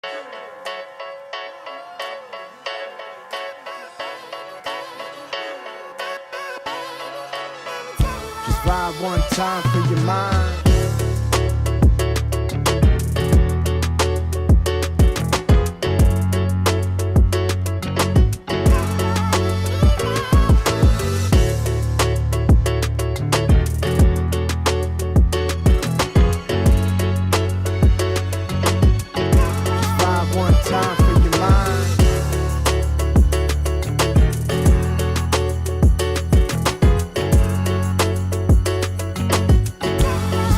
Just vibe one time for your mind. Just vibe one time for your mind.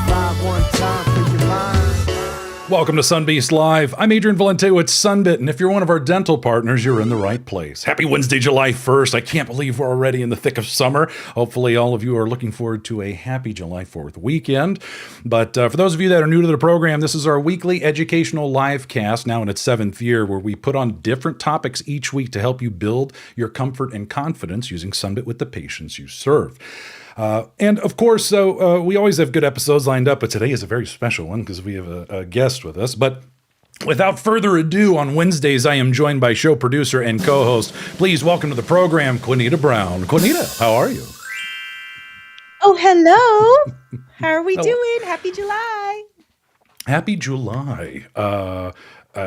Vibe one time for your mind. Welcome to Sunbeast Live. I'm Adrian Valente with Sunbit, and if you're one of our dental partners, you're in the right place. Happy Wednesday, July 1st. I can't believe we're already in the thick of summer. Hopefully all of you are looking forward to a happy July 4th weekend. But for those of you that are new to the program, this is our weekly educational live cast, now in its 7th year, where we put on different topics each week to help you build your comfort and confidence using Sunbit with the patients you serve. And of course, we always have good episodes lined up, but today is a very special one because we have a guest with us. But without further ado, on Wednesdays, I am joined by show producer and co-host. Please welcome to the program, Queenita Brown. Queenita, how are you? Oh, hello. How are we doing? Happy July. Happy July.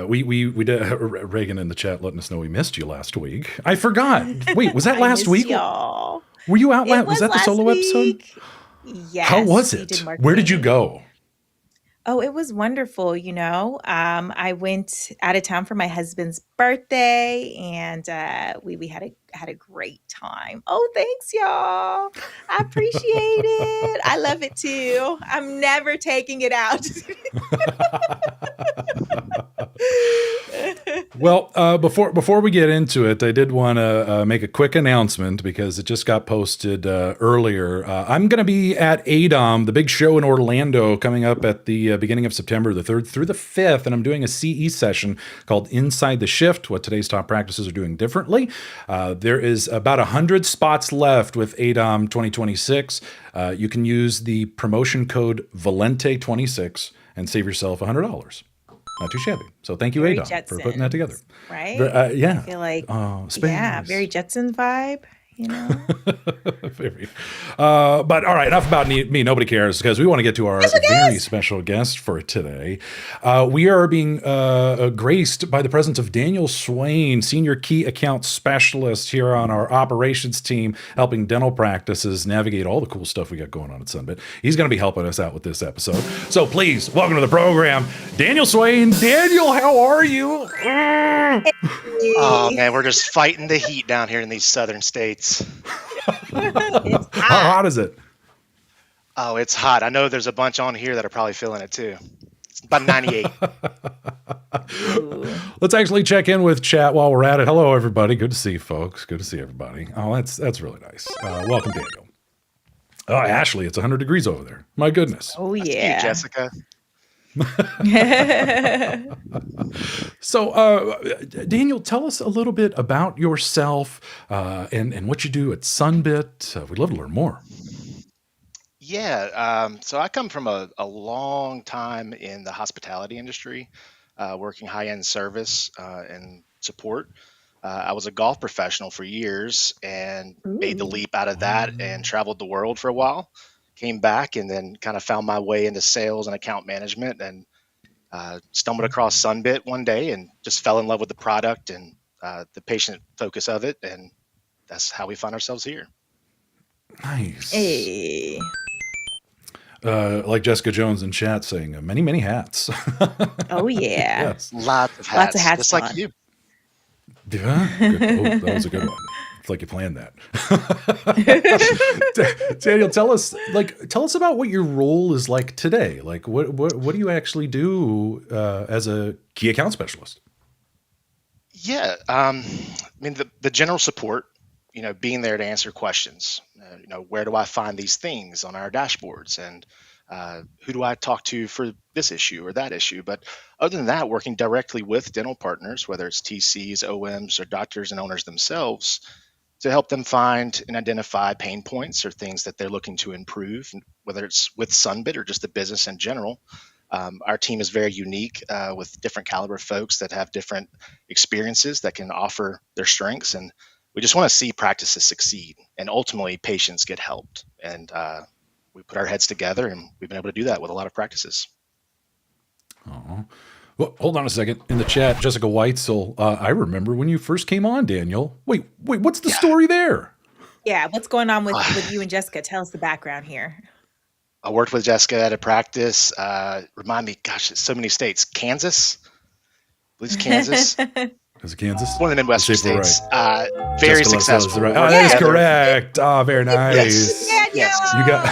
We did Reagan in the chat letting us know we missed you last week. I forgot. Wait, was that last week? Y'all. Were you out last? It Was that the solo week. episode? Yes. How was it? Where did you go? Oh, it was wonderful. I went out of town for my husband's birthday, and we had a great time. Oh, thanks, y'all. I appreciate it. I love it too. I'm never taking it out. Well, before we get into it, I did want to make a quick announcement because it just got posted earlier. I'm going to be at ADOM, the big show in Orlando, coming up at the beginning of September the 3rd through the 5th, and I'm doing a CE session called Inside the Shift, what today's top practices are doing differently. There is about 100 spots left with ADOM 2026. You can use the promotion code Valente26 and save yourself $100. Not too shabby. So thank you, Very ADOM, for putting that together. Right? Yeah. I feel like, space. very Jetsons vibe, Very. But all right, enough about me. Nobody cares because we want to get to our very special guest for today. We are being graced by the presence of Daniel Swain, Senior Key Account Specialist here on our operations team, helping dental practices navigate all the cool stuff we got going on at Sunbit. He's going to be helping us out with this episode. So please, welcome to the program, Daniel Swain. Daniel, how are you? Oh man, we're just fighting the heat down here in these southern states. It's How hot is it? Oh, it's hot. I know there's a bunch on here that are probably feeling it too. It's about 98. Let's actually check in with chat while we're at it. Hello, everybody. Good to see you, folks. Good to see everybody. Oh, that's really nice. Welcome, Daniel. Oh, Ashley, it's 100 degrees over there. My goodness. Oh, Thank you, yeah. Jessica. So, Daniel, tell us a little bit about yourself and what you do at Sunbit. We'd love to learn more. Yeah, so I come from a long time in the hospitality industry, working high-end service and support. I was a golf professional for years and made the leap out of that and traveled the world for a while. Came back and then kind of found my way into sales and account management and stumbled across Sunbit one day and just fell in love with the product and the patient focus of it. And that's how we find ourselves here. Nice. Hey. Like Jessica Jones in chat saying, many, many hats. Oh, yeah. Yes. Lots of hats. Lots of hats just like on. you. Yeah. Good. Oh, that was a good one. It's like you planned that. Daniel, tell us about what your role is like today. Like, what do you actually do as a key account specialist? Yeah, I mean the general support, being there to answer questions. Where do I find these things on our dashboards, and who do I talk to for this issue or that issue? But other than that, working directly with dental partners, whether it's TCs, OMs, or doctors and owners themselves, to help them find and identify pain points or things that they're looking to improve, whether it's with Sunbit or just the business in general. Our team is very unique with different caliber folks that have different experiences that can offer their strengths. And we just want to see practices succeed and ultimately patients get helped. And we put our heads together and we've been able to do that with a lot of practices. Oh, well, hold on a second. In the chat, Jessica Weitzel, I remember when you first came on, Daniel. Wait, what's the story there? Yeah, what's going on with you and Jessica? Tell us the background here. I worked with Jessica at a practice. Remind me, gosh, it's so many states. Kansas? I believe it's Kansas. Is it Kansas? One of the Midwestern Let's see if we're states. right. Very Jessica successful. Weitzel is right. We Oh, worked that is together. correct. Oh, very nice. Yes. You got.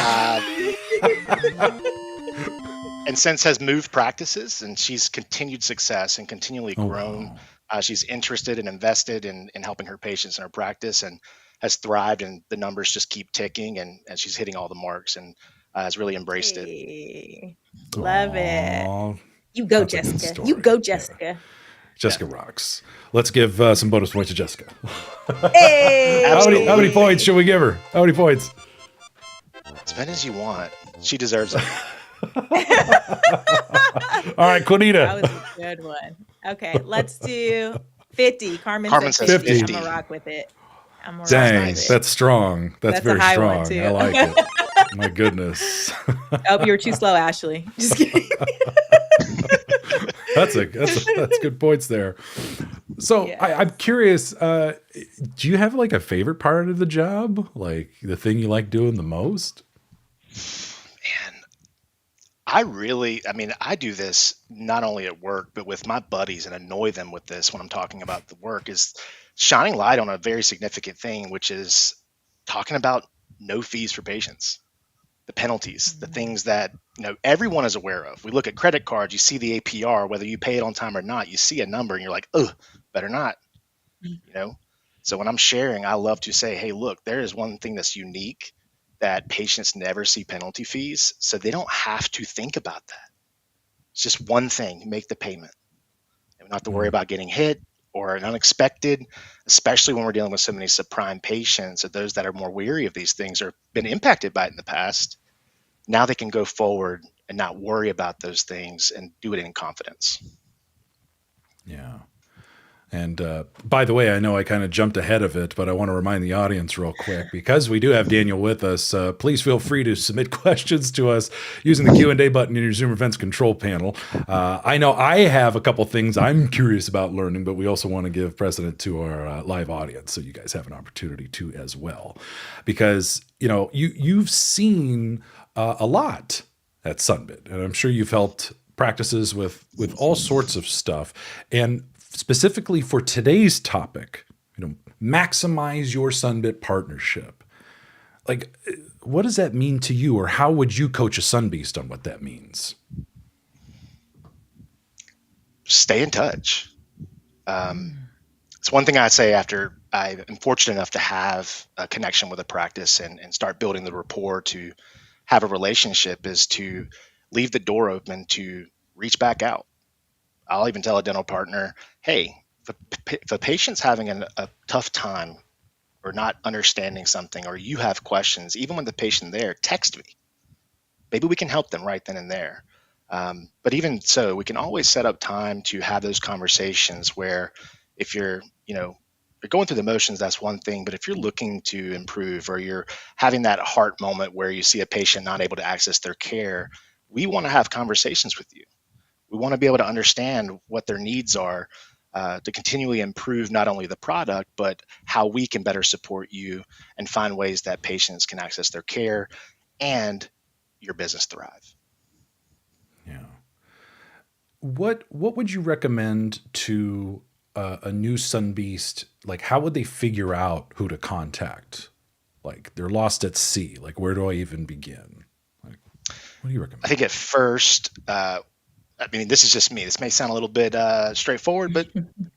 And since has moved practices, and she's continued success and continually grown. She's interested and invested in helping her patients in her practice and has thrived, and the numbers just keep ticking, and she's hitting all the marks and has really embraced it. Love it. You go, Jessica. You go, Jessica. Jessica rocks. Let's give some bonus points to Jessica. Hey! How many points should we give her? How many points? As many as you want. She deserves it. All right, Queenita. That was a good one. Okay, let's do 50. Carmen said 50. 50. I'm going to rock with it. Dang, that's strong. That's very a high strong. one, too. I like it. My goodness. Oh, you were too slow, Ashley. Just kidding. That's good points there. So yes. I'm curious, do you have like a favorite part of the job? Like the thing you like doing the most? Man, I do this not only at work, but with my buddies and annoy them with this when I'm talking about the work, is shining light on a very significant thing, which is talking about no fees for patients, the penalties, the things that everyone is aware of. We look at credit cards, you see the APR, whether you pay it on time or not, you see a number and you're like, oh, better not. So when I'm sharing, I love to say, hey, look, there is one thing that's unique, that patients never see penalty fees, so they don't have to think about that. It's just one thing: you make the payment, and we don't have to worry about getting hit or an unexpected, especially when we're dealing with so many subprime patients or those that are more weary of these things or been impacted by it in the past. Now they can go forward and not worry about those things and do it in confidence. Yeah. And by the way, I know I kind of jumped ahead of it, but I want to remind the audience real quick, because we do have Daniel with us, please feel free to submit questions to us using the Q&A button in your Zoom Events control panel. I know I have a couple things I'm curious about learning, but we also want to give precedent to our live audience, so you guys have an opportunity to as well. Because, you've seen a lot at Sunbit, and I'm sure you've helped practices with all sorts of stuff. And specifically for today's topic, maximize your Sunbit partnership. Like, what does that mean to you, or how would you coach a Sunbeast on what that means? Stay in touch. It's one thing I say after I am fortunate enough to have a connection with a practice and start building the rapport to have a relationship, is to leave the door open to reach back out. I'll even tell a dental partner, hey, if a patient's having a tough time or not understanding something, or you have questions, even when the patient there, text me. Maybe we can help them right then and there. But even so, we can always set up time to have those conversations where if you're going through the motions, that's one thing. But if you're looking to improve, or you're having that heart moment where you see a patient not able to access their care, we want to have conversations with you. We want to be able to understand what their needs are to continually improve not only the product, but how we can better support you and find ways that patients can access their care and your business thrive. Yeah. What would you recommend to a new Sunbeast? Like, how would they figure out who to contact? Like, they're lost at sea. Like, where do I even begin? Like, what do you recommend? I think at first, this is just me. This may sound a little bit straightforward, but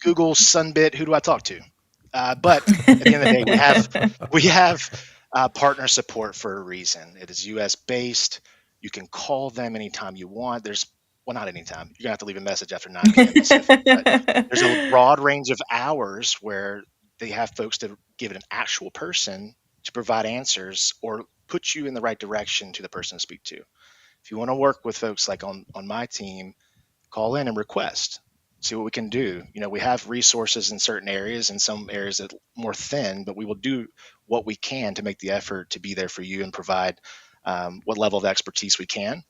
Google Sunbit. Who do I talk to? But at the end of the day, we have partner support for a reason. It is U.S. based. You can call them anytime you want. Not anytime. You're gonna have to leave a message after 9 p.m. Pacific, but there's a broad range of hours where they have folks to give it an actual person to provide answers or put you in the right direction to the person to speak to. if you want to work with folks like on my team, call in and request, see what we can do. We have resources in certain areas and some areas that are more thin, but we will do what we can to make the effort to be there for you and provide what level of expertise we can.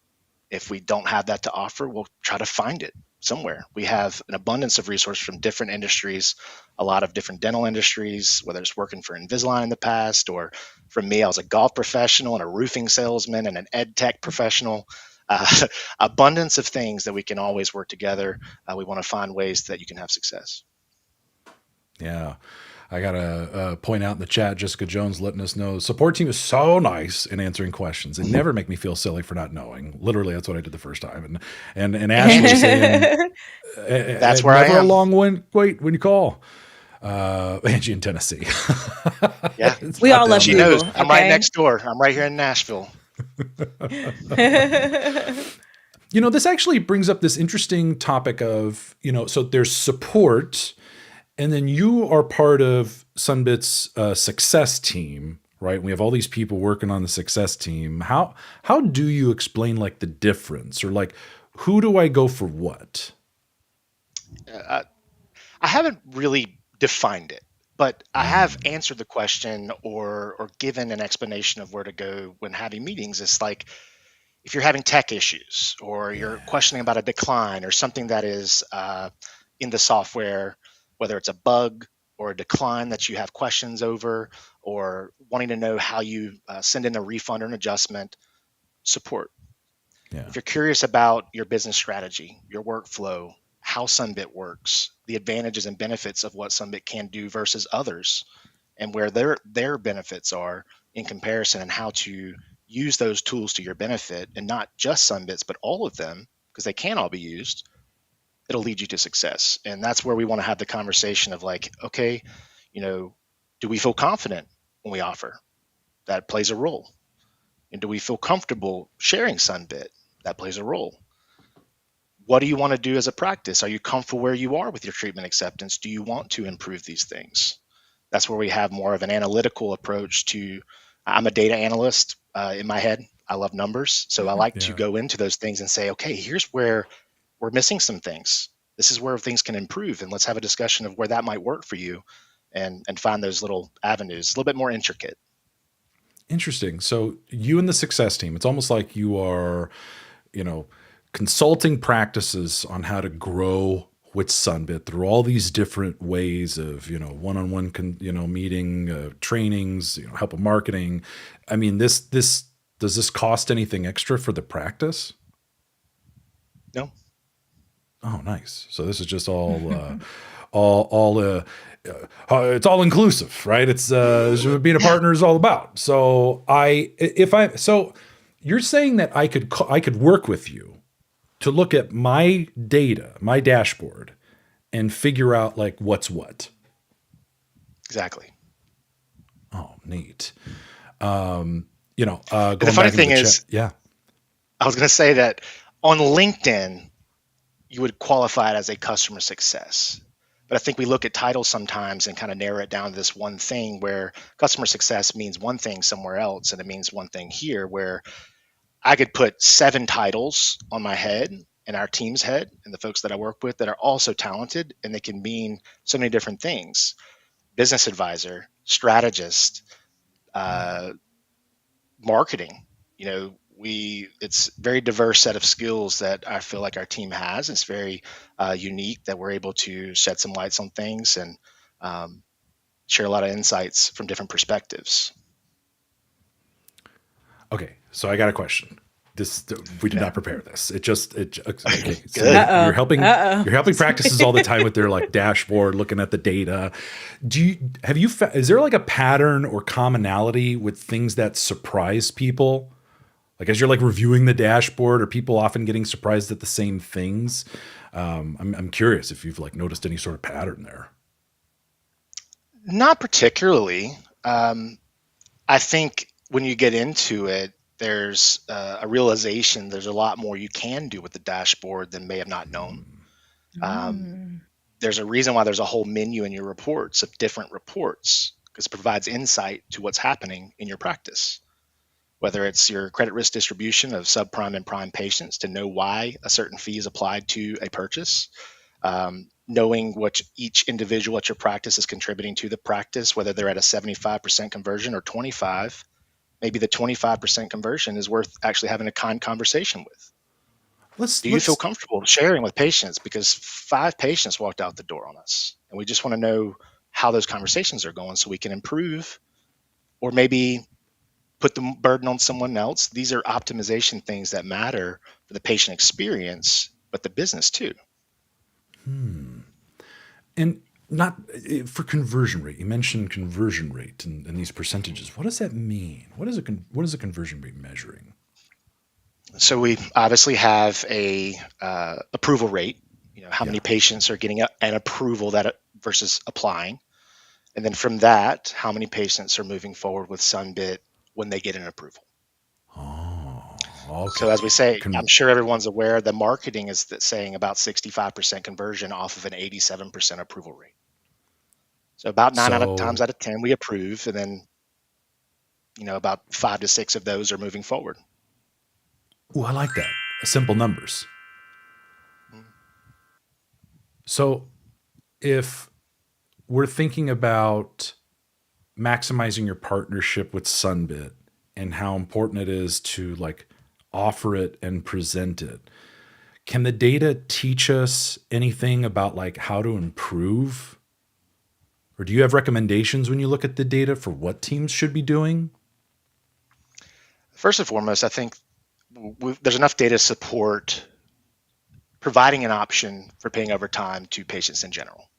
If we don't have that to offer, we'll try to find it somewhere. We have an abundance of resources from different industries, a lot of different dental industries, whether it's working for Invisalign in the past, or for me, I was a golf professional and a roofing salesman and an ed tech professional. Abundance of things that we can always work together. We want to find ways that you can have success. Yeah. I got to point out in the chat, Jessica Jones letting us know the support team is so nice in answering questions. They never make me feel silly for not knowing. Literally, that's what I did the first time. And Ashley saying, that's where never I am. a long wait when you call. Angie in Tennessee. Yeah. We all love She Google, knows. I'm right okay? next door. I'm right here in Nashville. This actually brings up this interesting topic of, so there's support, and then you are part of Sunbit's success team, right? We have all these people working on the success team. How do you explain like the difference, or like who do I go for what? I haven't really defined it, but I have answered the question or given an explanation of where to go when having meetings. It's like if you're having tech issues or you're questioning about a decline or something that is in the software, whether it's a bug or a decline that you have questions over, or wanting to know how you send in a refund or an adjustment, support. Yeah. If you're curious about your business strategy, your workflow, how Sunbit works, the advantages and benefits of what Sunbit can do versus others, and where their benefits are in comparison, and how to use those tools to your benefit, and not just Sunbit's, but all of them, because they can all be used, it'll lead you to success. And that's where we want to have the conversation of like, okay, do we feel confident when we offer? That plays a role. And do we feel comfortable sharing Sunbit? That plays a role. What do you want to do as a practice? Are you comfortable where you are with your treatment acceptance? Do you want to improve these things? That's where we have more of an analytical approach to, I'm a data analyst in my head. I love numbers. So I like to go into those things and say, okay, here's where we're missing some things. This is where things can improve. And let's have a discussion of where that might work for you, and find those little avenues, a little bit more intricate. Interesting. So you and the success team, it's almost like you are, consulting practices on how to grow with Sunbit through all these different ways of, one-on-one, meeting, trainings, help with marketing. I mean, does this cost anything extra for the practice? No. Oh, nice. So this is just all, it's all inclusive, right? It's being a partner is all about. So so you're saying that I could work with you to look at my data, my dashboard, and figure out like what's what. Exactly. Oh, neat. The funny thing is, I was going to say that on LinkedIn, you would qualify it as a customer success. But I think we look at titles sometimes and kind of narrow it down to this one thing, where customer success means one thing somewhere else, and it means one thing here, where I could put 7 titles on my head and our team's head and the folks that I work with that are also talented, and they can mean so many different things. Business advisor, strategist, marketing, it's a very diverse set of skills that I feel like our team has. It's very unique that we're able to shed some lights on things and share a lot of insights from different perspectives. Okay, so I got a question. We did not prepare this. Okay. So you're helping practices all the time with their like dashboard, looking at the data. Is there like a pattern or commonality with things that surprise people? Like as you're like reviewing the dashboard, are people often getting surprised at the same things? I'm curious if you've like noticed any sort of pattern there. Not particularly. I think when you get into it, there's a realization there's a lot more you can do with the dashboard than may have not known. There's a reason why there's a whole menu in your reports of different reports, because it provides insight to what's happening in your practice. whether it's your credit risk distribution of subprime and prime patients to know why a certain fee is applied to a purchase, knowing what each individual at your practice is contributing to the practice, whether they're at a 75% conversion or 25, maybe the 25% conversion is worth actually having a kind conversation with. Do you feel Let's comfortable sharing with patients? Because 5 patients walked out the door on us, and we just want to know how those conversations are going so we can improve, or maybe put the burden on someone else. These are optimization things that matter for the patient experience, but the business too. and not for conversion rate. You mentioned conversion rate and these percentages. What does that mean? What is a conversion rate measuring? So we obviously have a approval rate. How Yeah. many patients are getting an approval that versus applying, and then from that, how many patients are moving forward with Sunbit when they get an approval. Oh, So as we okay. say, I'm sure everyone's aware the marketing is saying about 65% conversion off of an 87% approval rate. So about 9 out of So, times out of 10 we approve, and then about 5 to 6 of those are moving forward. I like that. Simple numbers. So, if we're thinking about maximizing your partnership with Sunbit and how important it is to like offer it and present it, can the data teach us anything about like how to improve? Or do you have recommendations when you look at the data for what teams should be doing? First and foremost, I think there's enough data to support providing an option for paying overtime to patients in general.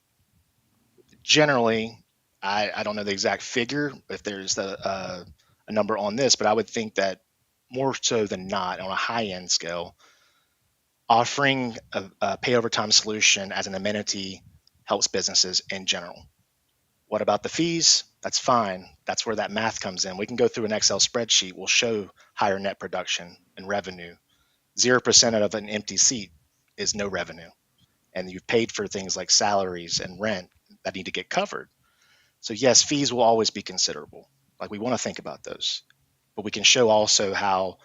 Generally, I don't know the exact figure, if there's a number on this, but I would think that more so than not, on a high-end scale, offering a pay overtime solution as an amenity helps businesses in general. What about the fees? That's fine. That's where that math comes in. We can go through an Excel spreadsheet. We'll show higher net production and revenue. 0% of an empty seat is no revenue. And you've paid for things like salaries and rent that need to get covered. So yes, fees will always be considerable. Like, we want to think about those, but we can show also how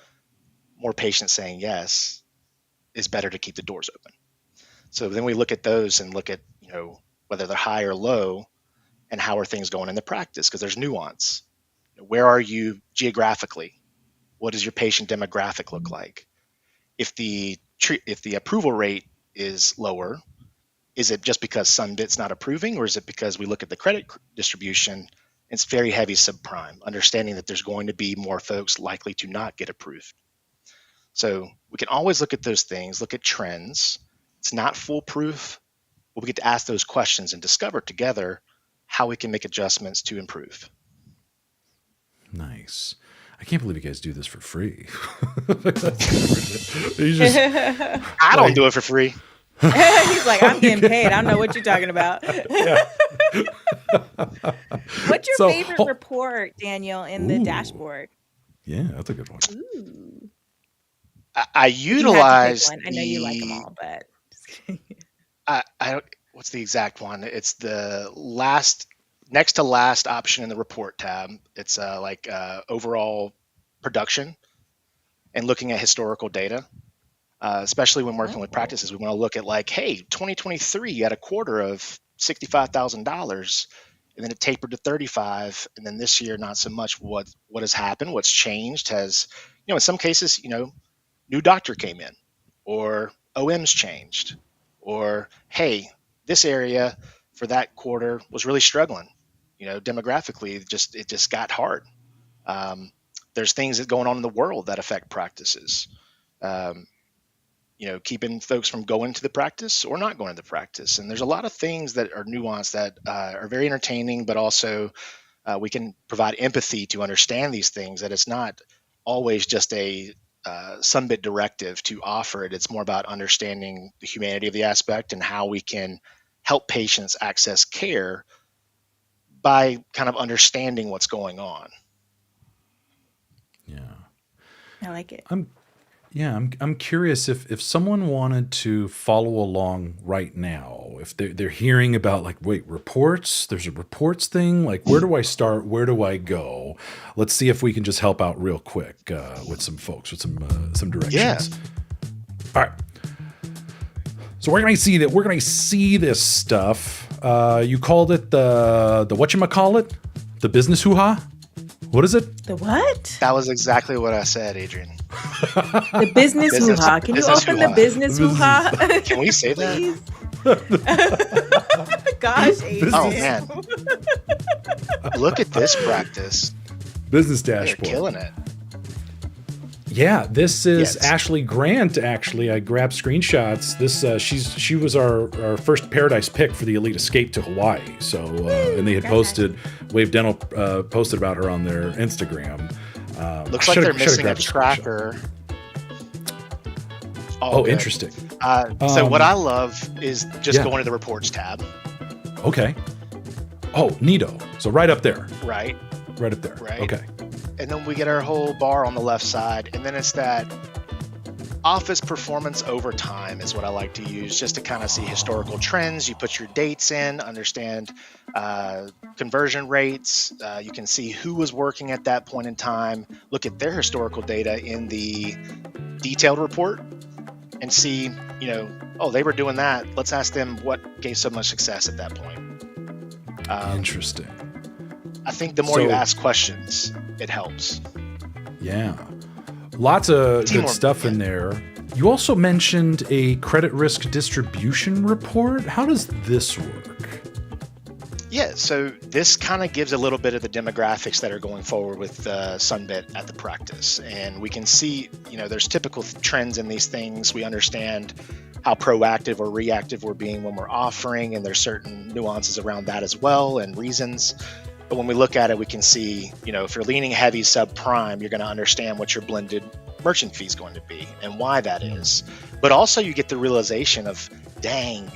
more patients saying yes is better to keep the doors open. So then we look at those and look at, whether they're high or low, and how are things going in the practice, because there's nuance. Where are you geographically? What does your patient demographic look like? If the approval rate is lower, is it just because Sunbit's not approving, or is it because we look at the credit distribution, it's very heavy subprime, understanding that there's going to be more folks likely to not get approved. So we can always look at those things, look at trends. It's not foolproof, but we get to ask those questions and discover together how we can make adjustments to improve. Nice. I can't believe you guys do this for free. You just, I don't do it for free. He's like, I'm getting paid. I don't know what you're talking about. yeah. What's your So- favorite report, Daniel, in the Ooh. dashboard? Yeah, that's a good one. Ooh. I If you had to pick utilize one. I know you like them all, but just kidding. I don't. What's the exact one? It's the next to last option in the report tab. It's overall production and looking at historical data, especially when working with practices. We want to look at like, hey, 2023, you had a quarter of $65,000, and then it tapered to 35, and then this year not so much. What has happened? What's changed? Has in some cases, new doctor came in, or OM's changed, or hey, this area for that quarter was really struggling. Demographically, it just got hard. There's things that going on in the world that affect practices. Keeping folks from going to the practice or not going to the practice. And there's a lot of things that are nuanced that are very entertaining, but also we can provide empathy to understand these things, that it's not always just a Sunbit directive to offer it. It's more about understanding the humanity of the aspect and how we can help patients access care by kind of understanding what's going on. Yeah. I like it. I'm curious if someone wanted to follow along right now, if they're hearing about like, wait, reports, there's a reports thing. Like, where do I start? Where do I go? Let's see if we can just help out real quick with some folks, with some directions. All right. So we're gonna see that. We're gonna see this stuff. You called it the whatchamacallit? The business hoo-ha? What is it? The what? That was exactly what I said, Adrian. The business hoo-ha. Can you open the business hoo-ha? Can we say that? Please? Gosh, Adrian. Oh, man. Look at this practice. Business They're dashboard. killing it. Yeah, this is Yes. Ashley Grant. Actually, I grabbed screenshots. This she was our first Paradise pick for the Elite Escape to Hawaii. So and they had posted Wave Dental posted about her on their Instagram. Looks I like should've- they're should've missing a grabbed screenshot. tracker. Oh, good. interesting. So what I love is just yeah. going to the reports tab, Okay. Oh, neato. So right up there. right? Right up there. Right. Okay. And then we get our whole bar on the left side. And then it's that office performance over time is what I like to use, just to kind of see historical trends. You put your dates in, understand conversion rates. You can see who was working at that point in time, look at their historical data in the detailed report and see, oh, they were doing that. Let's ask them what gave so much success at that point. Interesting. I think the more you So- ask questions, it helps. Yeah. Lots of good Teamwork, stuff in there. You also mentioned a credit risk distribution report. How does this work? Yeah, so this kind of gives a little bit of the demographics that are going forward with Sunbit at the practice. And we can see, there's typical trends in these things. We understand how proactive or reactive we're being when we're offering, and there's certain nuances around that as well and reasons. But when we look at it, we can see, if you're leaning heavy subprime, you're going to understand what your blended merchant fee is going to be and why that is. But also you get the realization of, dang,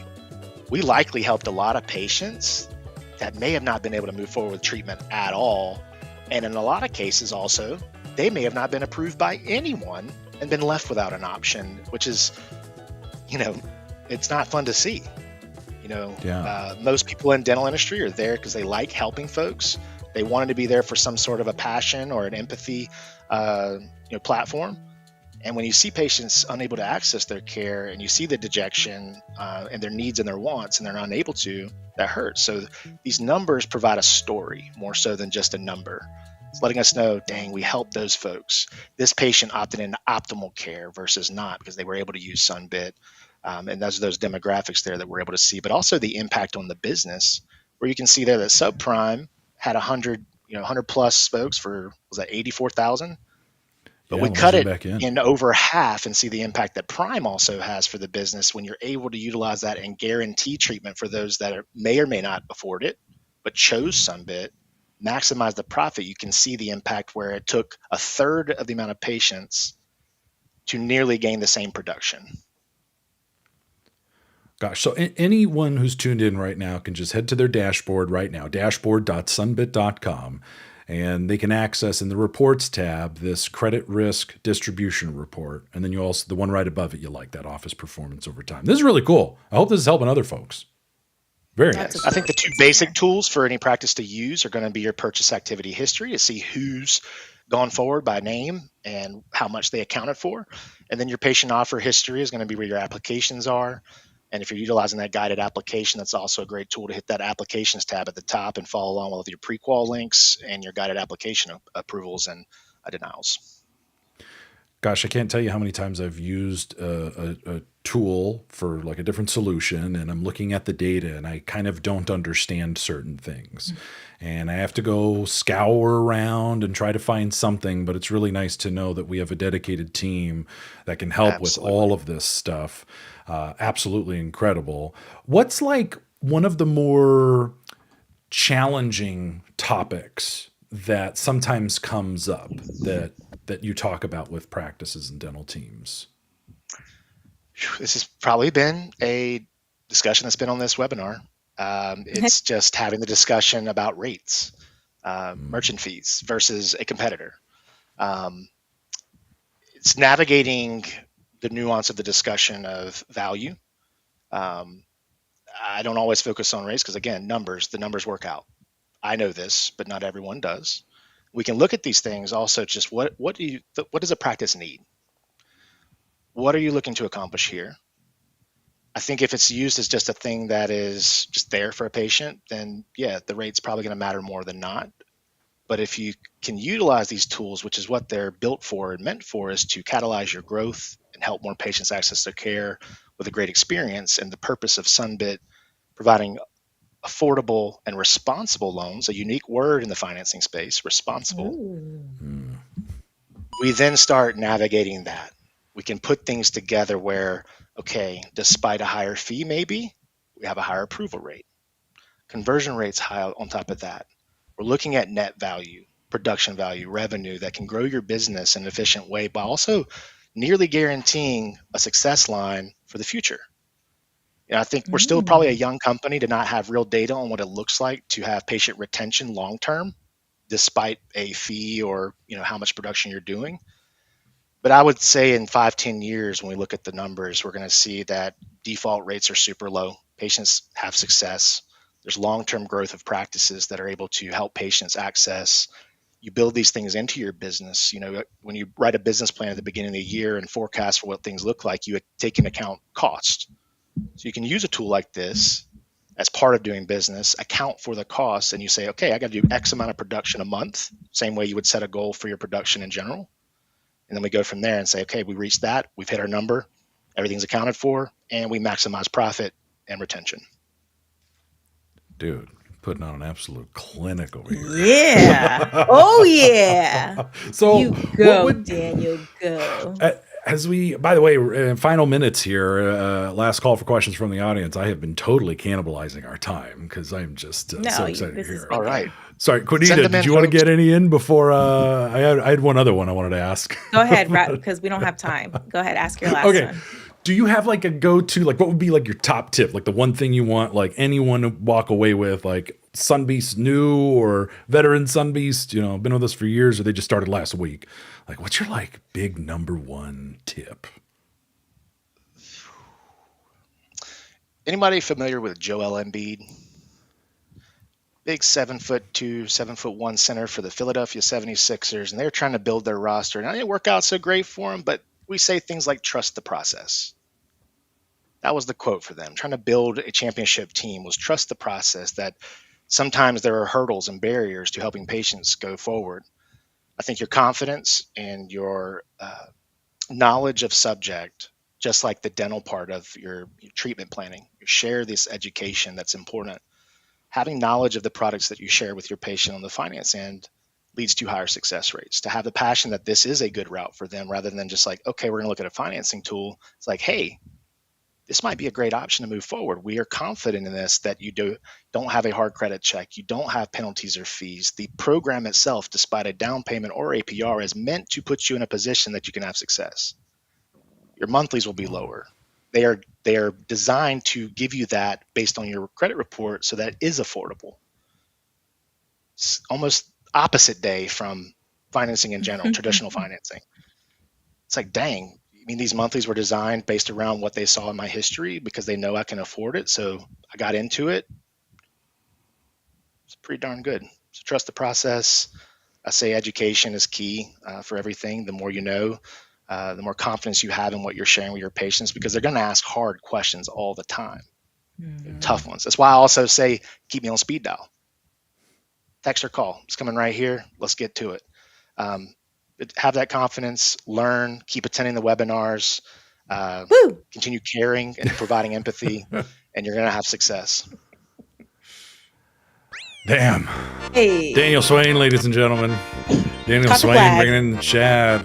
we likely helped a lot of patients that may have not been able to move forward with treatment at all. And in a lot of cases also, they may have not been approved by anyone and been left without an option, which is, it's not fun to see. Most people in dental industry are there because they like helping folks. They wanted to be there for some sort of a passion or an empathy platform. And when you see patients unable to access their care and you see the dejection and their needs and their wants and they're not able to, that hurts. So these numbers provide a story more so than just a number. It's letting us know, dang, we helped those folks. This patient opted into optimal care versus not because they were able to use Sunbit. And those demographics there that we're able to see, but also the impact on the business, where you can see there that subprime had 100 plus folks for, was that 84,000? But Yeah, we we'll cut zoom it back in. in over half and see the impact that Prime also has for the business when you're able to utilize that and guarantee treatment for those that may or may not afford it, but chose Sunbit, maximize the profit. You can see the impact where it took a third of the amount of patients to nearly gain the same production. Gosh, so anyone who's tuned in right now can just head to their dashboard right now, dashboard.sunbit.com, and they can access in the reports tab this credit risk distribution report. And then you also, the one right above it, you like that office performance over time. This is really cool. I hope this is helping other folks. Very That's nice. a I think the two basic tools for any practice to use are going to be your purchase activity history to see who's gone forward by name and how much they accounted for. And then your patient offer history is going to be where your applications are. And if you're utilizing that guided application, that's also a great tool to hit that applications tab at the top and follow along with your pre-qual links and your guided application approvals and denials. Gosh, I can't tell you how many times I've used a tool for like a different solution, and I'm looking at the data and I kind of don't understand certain things. And I have to go scour around and try to find something, but it's really nice to know that we have a dedicated team that can help with all of this stuff. Absolutely incredible. What's like one of the more challenging topics that sometimes comes up that you talk about with practices and dental teams? This has probably been a discussion that's been on this webinar. It's just having the discussion about rates, merchant fees versus a competitor. It's navigating the nuance of the discussion of value. I don't always focus on rates because, again, the numbers work out. I know this, but not everyone does. We can look at these things also. Just what does a practice need? What are you looking to accomplish here? I think if it's used as just a thing that is just there for a patient, then yeah, the rate's probably going to matter more than not. But if you can utilize these tools, which is what they're built for and meant for, is to catalyze your growth and help more patients access their care with a great experience. And the purpose of Sunbit providing affordable and responsible loans, a unique word in the financing space, responsible. Ooh. We then start navigating that. We can put things together where, okay, despite a higher fee, maybe we have a higher approval rate. Conversion rate's high on top of that. We're looking at net value, production value, revenue that can grow your business in an efficient way, but also nearly guaranteeing a success line for the future. I think we're still probably a young company to not have real data on what it looks like to have patient retention long term, despite a fee or how much production you're doing. But I would say in 5-10 years, when we look at the numbers, we're going to see that default rates are super low. Patients have success. There's long-term growth of practices that are able to help patients access. You build these things into your business. When you write a business plan at the beginning of the year and forecast for what things look like, you take into account cost. So you can use a tool like this as part of doing business, account for the costs, and you say, okay, I got to do X amount of production a month, same way you would set a goal for your production in general. And then we go from there and say, okay, we reached that, we've hit our number, everything's accounted for, and we maximize profit and retention. Dude, putting on an absolute clinic over here. Yeah. Oh, yeah. So you go, Daniel, go. By the way, final minutes here, last call for questions from the audience. I have been totally cannibalizing our time because I'm just so excited to hear. All right. Sorry, Queenita, did you want to get any in before? I had one other one I wanted to ask. Go ahead, because we don't have time. Go ahead, ask your last one. Do you have like a go-to, like what would be like your top tip, like the one thing you want like anyone to walk away with, like Sunbeast new or veteran Sunbeast, been with us for years, or they just started last week? Like, what's your like big number one tip? Anybody familiar with Joel Embiid? Big 7'2", 7'1" center for the Philadelphia 76ers, and they're trying to build their roster. Now, it didn't work out so great for them, but we say things like trust the process. That was the quote for them. Trying to build a championship team was trust the process, that sometimes there are hurdles and barriers to helping patients go forward. I think your confidence and your knowledge of subject, just like the dental part of your treatment planning, you share this education that's important. Having knowledge of the products that you share with your patient on the finance end leads to higher success rates. To have the passion that this is a good route for them, rather than just like, okay, we're going to look at a financing tool. It's like, hey, this might be a great option to move forward. We are confident in this, that you don't have a hard credit check. You don't have penalties or fees. The program itself, despite a down payment or APR, is meant to put you in a position that you can have success. Your monthlies will be lower. They are designed to give you that based on your credit report, so that it is affordable. It's almost opposite day from financing in general, traditional financing. It's like, dang, these monthlies were designed based around what they saw in my history because they know I can afford it. So I got into it. It's pretty darn good. So trust the process. I say education is key for everything. The more you know, the more confidence you have in what you're sharing with your patients, because they're going to ask hard questions all the time, tough ones. That's why I also say, keep me on speed dial. Text or call. It's coming right here. Let's get to it. Have that confidence, learn, keep attending the webinars, continue caring and providing empathy, and you're going to have success. Damn. Hey. Daniel Swain, ladies and gentlemen. Daniel Swain bringing in Chad.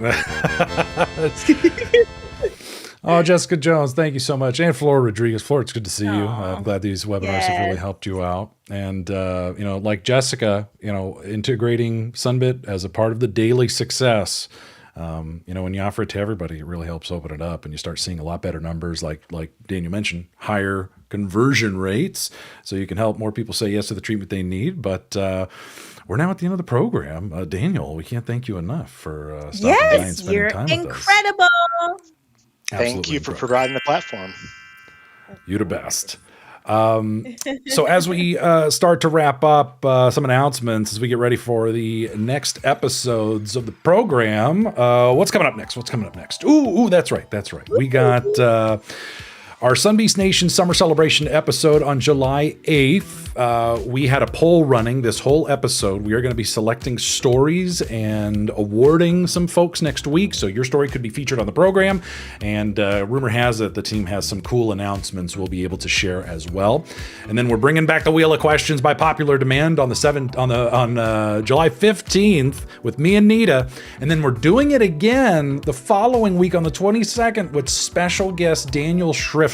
Oh, Jessica Jones, thank you so much. And Flora Rodriguez. Flora, it's good to see you. I'm glad these webinars have really helped you out. And, like Jessica, integrating Sunbit as a part of the daily success, when you offer it to everybody, it really helps open it up, and you start seeing a lot better numbers, like Daniel mentioned, higher conversion rates, so you can help more people say yes to the treatment they need. But we're now at the end of the program. Daniel, we can't thank you enough for stopping by and spending time with us. Incredible. Thank you for providing the platform. You're the best. So as we start to wrap up some announcements as we get ready for the next episodes of the program, what's coming up next? Ooh, that's right. We got our Sunbeast Nation Summer Celebration episode on July 8th. We had a poll running this whole episode. We are going to be selecting stories and awarding some folks next week, so your story could be featured on the program. And rumor has it the team has some cool announcements we'll be able to share as well. And then we're bringing back the Wheel of Questions by popular demand on July 15th with me and Nita. And then we're doing it again the following week on the 22nd with special guest Daniel Swain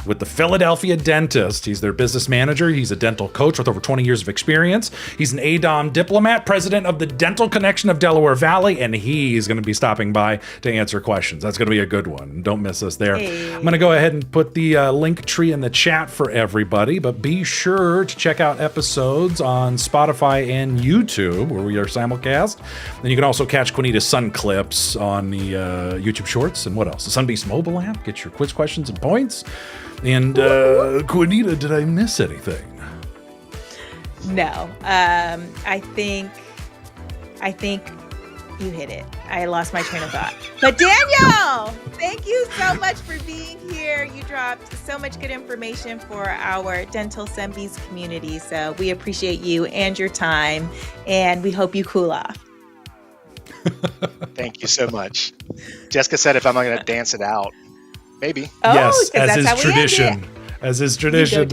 with the Philadelphia Dentist. He's their business manager. He's a dental coach with over 20 years of experience. He's an ADOM diplomat, president of the Dental Connection of Delaware Valley, and he's going to be stopping by to answer questions. That's going to be a good one. Don't miss us there. Hey. I'm going to go ahead and put the link tree in the chat for everybody, but be sure to check out episodes on Spotify and YouTube where we are simulcast. And you can also catch Queenita's Sun Clips on the YouTube Shorts. And what else? The Sunbeast mobile app. Get your quiz questions and points. And Queenita, did I miss anything? No. I think you hit it. I lost my train of thought. But Daniel, thank you so much for being here. You dropped so much good information for our Dental Sunbeast community. So we appreciate you and your time, and we hope you cool off. Thank you so much. Jessica said if I'm not going to dance it out. Maybe. Oh, yes, as is tradition. As is tradition.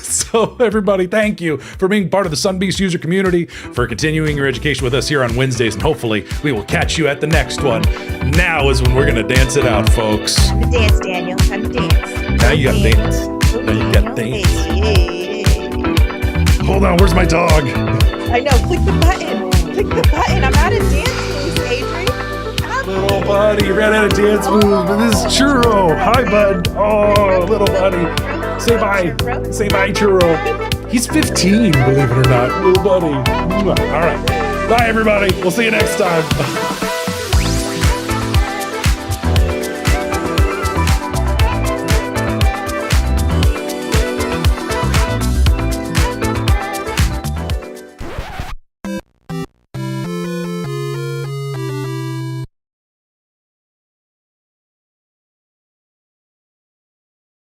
So everybody, thank you for being part of the Sunbeast user community, for continuing your education with us here on Wednesdays, and hopefully we will catch you at the next one. Now is when we're going to dance it out, folks. Time to dance, Daniel. Time to dance. Now you got to dance. Now you got to dance. Hold on, where's my dog? I know, click the button. I'm out of dance moves, Adrian. Little buddy, ran out of dance moves, but this is Churro. Hi, bud. Oh, little buddy. Say bye. Say bye, Churro. He's 15, believe it or not. Little buddy. All right. Bye, everybody. We'll see you next time.